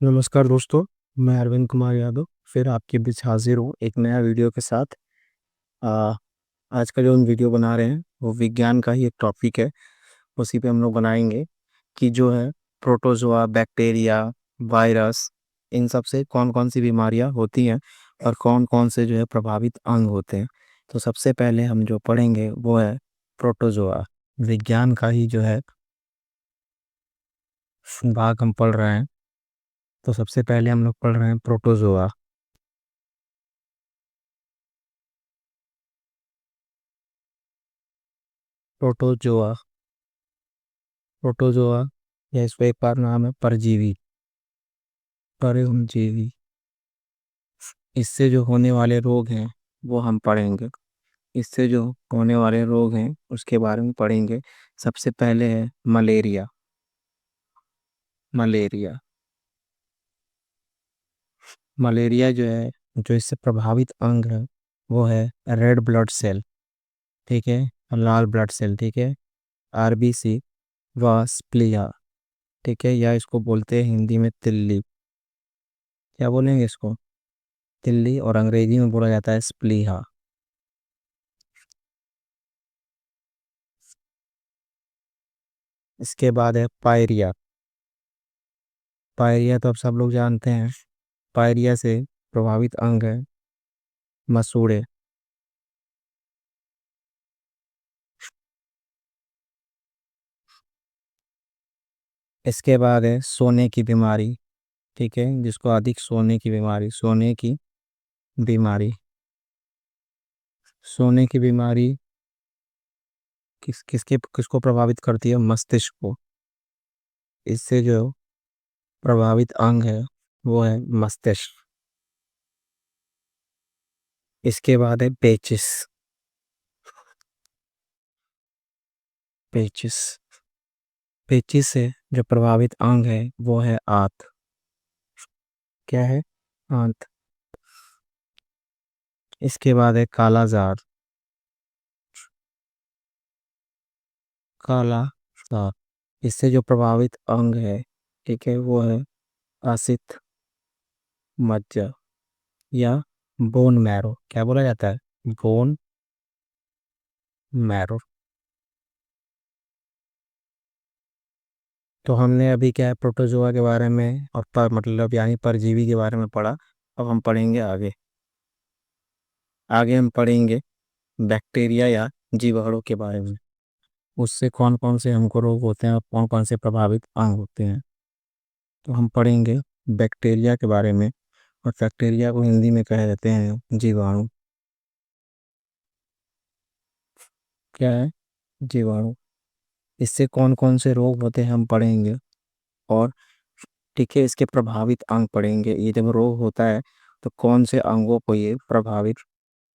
नमस्कार दोस्तों। मैं अरविंद कुमार यादव फिर आपके बीच हाजिर हूँ एक नया वीडियो के साथ। आ, आज का जो हम वीडियो बना रहे हैं वो विज्ञान का ही एक टॉपिक है। उसी पे हम लोग बनाएंगे कि जो है प्रोटोजोआ, बैक्टीरिया, वायरस, इन सब से कौन कौन सी बीमारियां होती हैं और कौन कौन से जो है प्रभावित अंग होते हैं। तो सबसे पहले हम जो पढ़ेंगे वो है प्रोटोजोआ। विज्ञान का ही जो है भाग हम पढ़ रहे हैं। तो सबसे पहले हम लोग पढ़ रहे हैं प्रोटोजोआ। प्रोटोजोआ प्रोटोजोआ या इसका एक और नाम है परजीवी, परजीवी। इससे जो होने वाले रोग हैं वो हम पढ़ेंगे। इससे जो होने वाले रोग हैं उसके बारे में पढ़ेंगे। सबसे पहले है मलेरिया। मलेरिया मलेरिया जो है, जो इससे प्रभावित अंग है वो है रेड ब्लड सेल, ठीक है, लाल ब्लड सेल, ठीक है, आरबीसी व स्प्लिया, ठीक है, या इसको बोलते हैं हिंदी में तिल्ली। क्या बोलेंगे इसको? तिल्ली, और अंग्रेजी में बोला जाता है स्प्लीहा। इसके बाद है पायरिया। पायरिया तो अब सब लोग जानते हैं। पायरिया से प्रभावित अंग है मसूड़े। इसके बाद है सोने की बीमारी, ठीक है, जिसको अधिक सोने की बीमारी, सोने की बीमारी। सोने की बीमारी किसको प्रभावित करती है? मस्तिष्क को। इससे जो प्रभावित अंग है वो है मस्तिष्क। इसके बाद है पेचिस। पेचिस पेचिस से जो प्रभावित अंग है वो है आंत। क्या है? आंत। इसके बाद है कालाजार। काला जार। इससे जो प्रभावित अंग है, ठीक है, वो है आसित मज्जा या बोन मैरो। क्या बोला जाता है? Bone marrow. तो हमने अभी क्या है प्रोटोजोआ के बारे में और मतलब यानी परजीवी के बारे में पढ़ा। अब हम पढ़ेंगे आगे। आगे हम पढ़ेंगे बैक्टीरिया या जीवाणु के बारे में। उससे कौन कौन से हमको रोग होते हैं और कौन कौन से प्रभावित अंग होते हैं। तो हम पढ़ेंगे बैक्टीरिया के बारे में। और बैक्टीरिया को हिंदी में कह देते हैं जीवाणु। क्या है? जीवाणु। इससे कौन कौन से रोग होते हैं हम पढ़ेंगे। और ठीक है, इसके प्रभावित अंग पढ़ेंगे। ये जब रोग होता है तो कौन से अंगों को ये प्रभावित,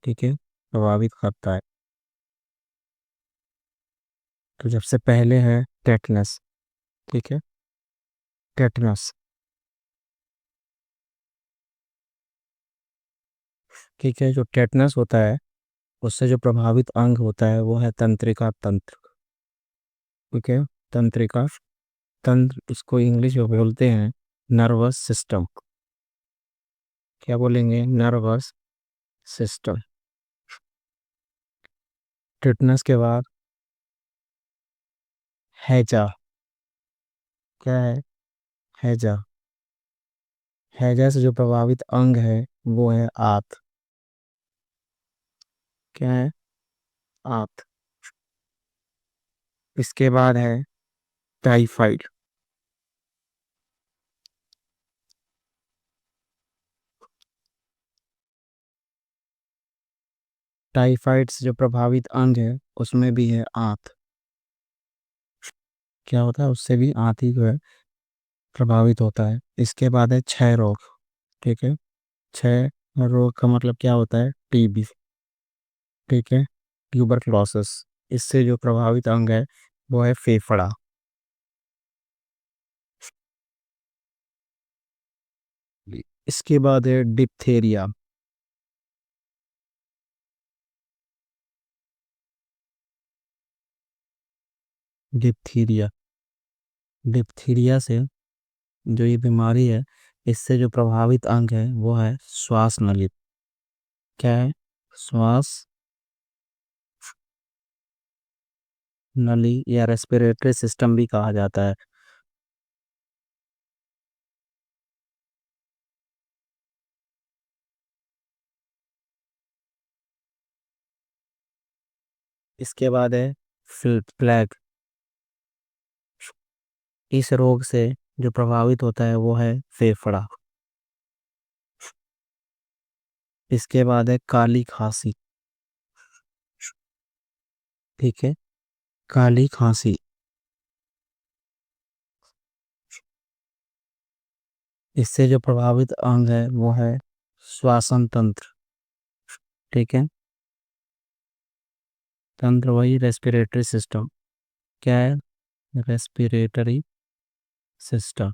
ठीक है, प्रभावित करता है। तो सबसे पहले है टेटनस, ठीक है, टेटनस। ठीक है, जो टेटनस होता है उससे जो प्रभावित अंग होता है वो है तंत्रिका तंत्र, ठीक है, तंत्रिका तंत्र। इसको इंग्लिश में बोलते हैं नर्वस सिस्टम। क्या बोलेंगे? Nervous system. टिटनेस के बाद हैजा। क्या है? हैजा। हैजा से जो प्रभावित अंग है वो है आंत। क्या है? आंत। इसके बाद है टाइफाइड। टाइफाइड से जो प्रभावित अंग है उसमें भी है आंत। क्या होता है? उससे भी आंत ही जो है प्रभावित होता है। इसके बाद है क्षय रोग, ठीक है। क्षय रोग का मतलब क्या होता है? टीबी, ठीक है, ट्यूबरक्लोसिस। इससे जो प्रभावित अंग है वो है फेफड़ा। इसके बाद है डिप्थेरिया। डिप्थीरिया। डिप्थीरिया से जो ये बीमारी है इससे जो प्रभावित अंग है वो है श्वास नली। क्या है? श्वास नली या रेस्पिरेटरी सिस्टम भी कहा जाता है। इसके बाद है प्लेग। इस रोग से जो प्रभावित होता है वो है फेफड़ा। इसके बाद है काली खांसी। ठीक है, काली खांसी। इससे जो प्रभावित अंग है वो है श्वसन तंत्र। ठीक है, तंत्र वही रेस्पिरेटरी सिस्टम। क्या है? Respiratory system.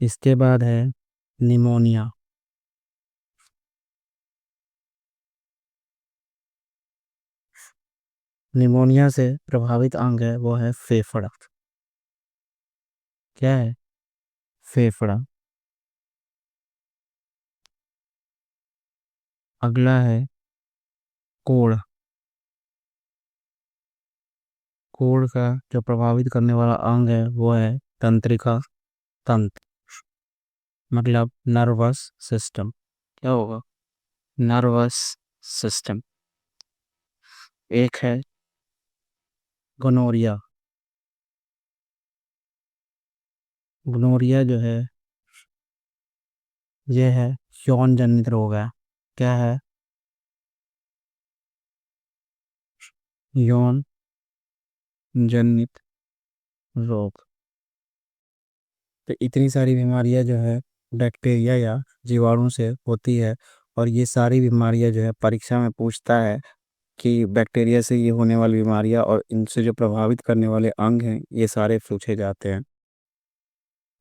इसके बाद है निमोनिया। निमोनिया से प्रभावित अंग है वो है फेफड़ा। क्या है? फेफड़ा। अगला है कोढ़। कोढ़ का जो प्रभावित करने वाला अंग है वो है तंत्रिका तंत्र, मतलब नर्वस सिस्टम। क्या होगा? Nervous system. एक है गोनोरिया। गोनोरिया जो है ये है यौन जनित रोग है। क्या है? यौन जनित रोग। तो इतनी सारी बीमारियां जो है बैक्टीरिया या जीवाणु से होती है, और ये सारी बीमारियां जो है परीक्षा में पूछता है कि बैक्टीरिया से ये होने वाली बीमारियां और इनसे जो प्रभावित करने वाले अंग हैं ये सारे पूछे जाते हैं।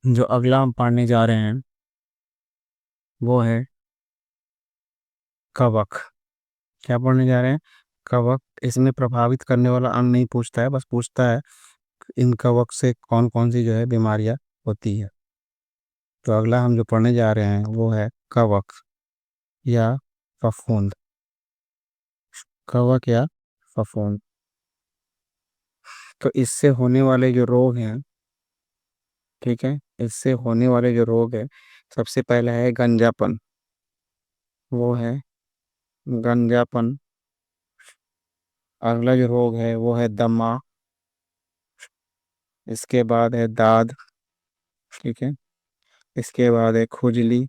जो अगला हम पढ़ने जा रहे हैं वो है कवक। क्या पढ़ने जा रहे हैं? कवक। इसमें प्रभावित करने वाला अंग नहीं पूछता है, बस पूछता है इन कवक से कौन कौन सी जो है बीमारियां होती है। तो अगला हम जो पढ़ने जा रहे हैं वो है कवक या फफूंद। कवक या फफूंद। तो इससे होने वाले जो रोग हैं, ठीक है, इससे होने वाले जो रोग है, सबसे पहला है गंजापन। वो है गंजापन। अगला जो रोग है वो है दमा। इसके बाद है दाद। ठीक है, इसके बाद है खुजली।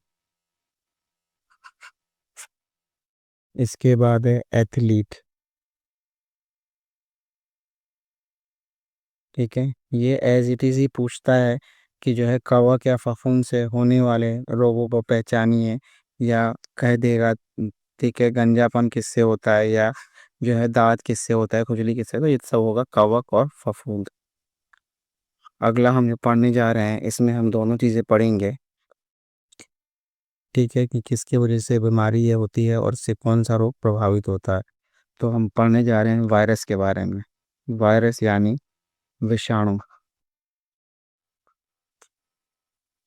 इसके बाद है एथलीट। ठीक है, ये एज इट इज ही पूछता है कि जो है कवक या फफूंद से होने वाले रोगों को पहचानिए, या कह देगा ठीक है गंजापन किससे होता है, या जो है दांत किससे होता है, खुजली किससे, तो ये सब होगा कवक और फफूंद। अगला हम जो पढ़ने जा रहे हैं इसमें हम दोनों चीज़ें पढ़ेंगे। ठीक है, कि किसकी वजह से बीमारी ये होती है और इससे कौन सा रोग प्रभावित होता है। तो हम पढ़ने जा रहे हैं वायरस के बारे में। वायरस यानी विषाणु।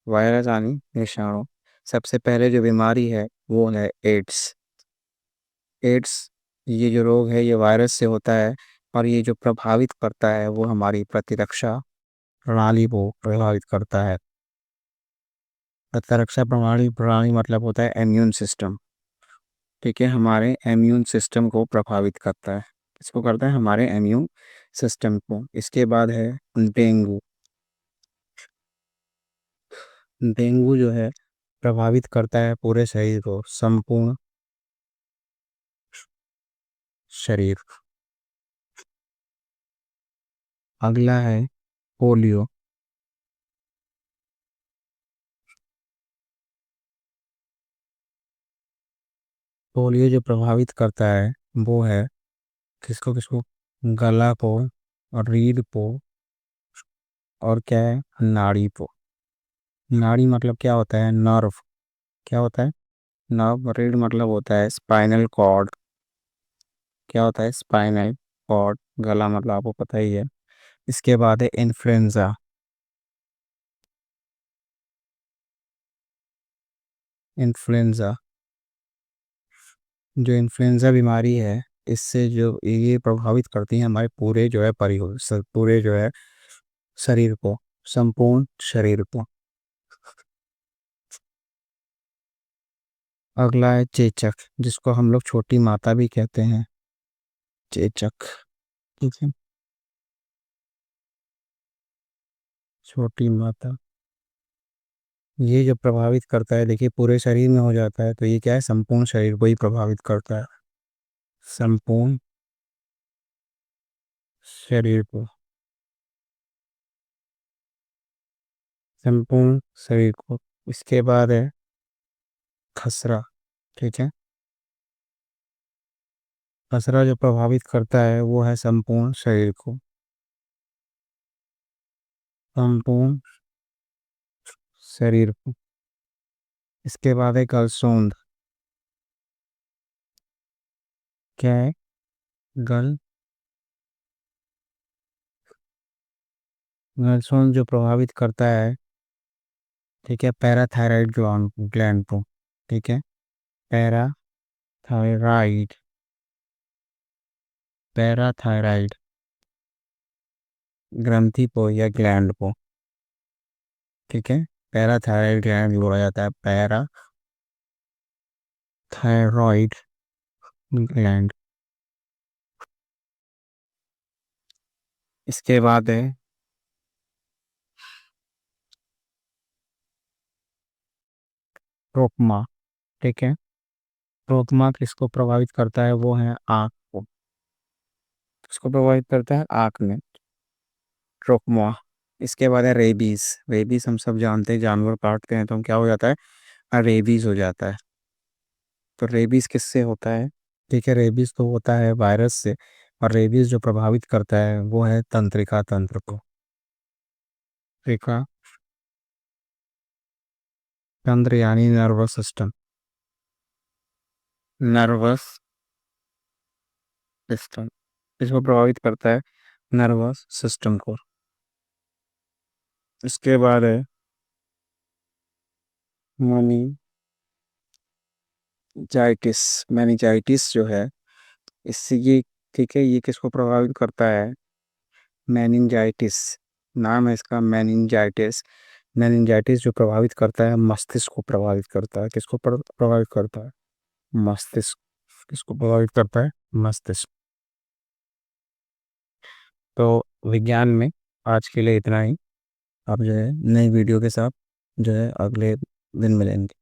वायरस यानी विषाणु। सबसे पहले जो बीमारी है वो है एड्स। एड्स, ये जो रोग है ये वायरस से होता है, और ये जो प्रभावित करता है वो हमारी प्रतिरक्षा प्रणाली को प्रभावित करता है। प्रतिरक्षा प्रणाली प्रणाली मतलब होता है इम्यून सिस्टम। ठीक है, हमारे इम्यून सिस्टम को प्रभावित करता है। इसको करता है हमारे इम्यून सिस्टम को। इसके बाद है डेंगू। डेंगू जो है प्रभावित करता है पूरे शरीर को, संपूर्ण शरीर। अगला है पोलियो। पोलियो जो प्रभावित करता है वो है किसको किसको? गला को, और रीढ़ को, और क्या है, नाड़ी को। नाड़ी मतलब क्या होता है? नर्व। क्या होता है? नर्व। रीढ़ मतलब होता है स्पाइनल कॉर्ड। क्या होता है? Spinal cord. गला मतलब आपको पता ही है। इसके बाद है इन्फ्लुएंजा। इन्फ्लुएंजा। जो इन्फ्लुएंजा बीमारी है, इससे जो ये प्रभावित करती है हमारे पूरे जो है पूरे जो है शरीर को, संपूर्ण शरीर को। अगला है चेचक, जिसको हम लोग छोटी माता भी कहते हैं, चेचक। ठीक है, छोटी माता। ये जो प्रभावित करता है, देखिए पूरे शरीर में हो जाता है, तो ये क्या है, संपूर्ण शरीर को ही प्रभावित करता है, संपूर्ण शरीर को, संपूर्ण शरीर को। इसके बाद है खसरा। ठीक है, खसरा जो प्रभावित करता है वो है संपूर्ण शरीर को, संपूर्ण शरीर को। इसके बाद है गलसोंद। क्या है, गल गलसोंद जो प्रभावित करता है, ठीक है, पैराथायराइड ग्लैंड ग्लैंड को। ठीक है, पैराथायराइड, पैराथायराइड ग्रंथि को या ग्लैंड को। ठीक है, पैराथायराइड ग्लैंड बोला जाता है, पैराथायरॉइड ग्लैंड। इसके बाद है ट्रोपमा। ठीक है, ट्रोपमा किसको प्रभावित करता है, वो है आँख को, किसको प्रभावित करता है, आँख में, ट्रोपमा। इसके बाद है रेबीज। रेबीज हम सब जानते हैं, जानवर काटते हैं तो हम क्या हो जाता है, रेबीज हो जाता है। तो रेबीज किससे होता है, ठीक है, रेबीज तो होता है वायरस से, और रेबीज जो प्रभावित करता है वो है तंत्रिका तंत्र को, तंत्रिका तंत्र यानी नर्वस सिस्टम, नर्वस सिस्टम, इसको प्रभावित करता है, नर्वस सिस्टम को। इसके बाद है मेनिंजाइटिस। मेनिंजाइटिस जो है, इससे ये, ठीक है, ये किसको प्रभावित करता है, मेनिंजाइटिस, नाम है इसका मेनिंजाइटिस। मेनिंजाइटिस जो प्रभावित करता है, मस्तिष्क को प्रभावित करता है, किसको प्रभावित करता है, मस्तिष्क, किसको प्रभावित करता है, मस्तिष्क। तो विज्ञान में आज के लिए इतना ही। आप जो है नई वीडियो के साथ जो है अगले दिन मिलेंगे।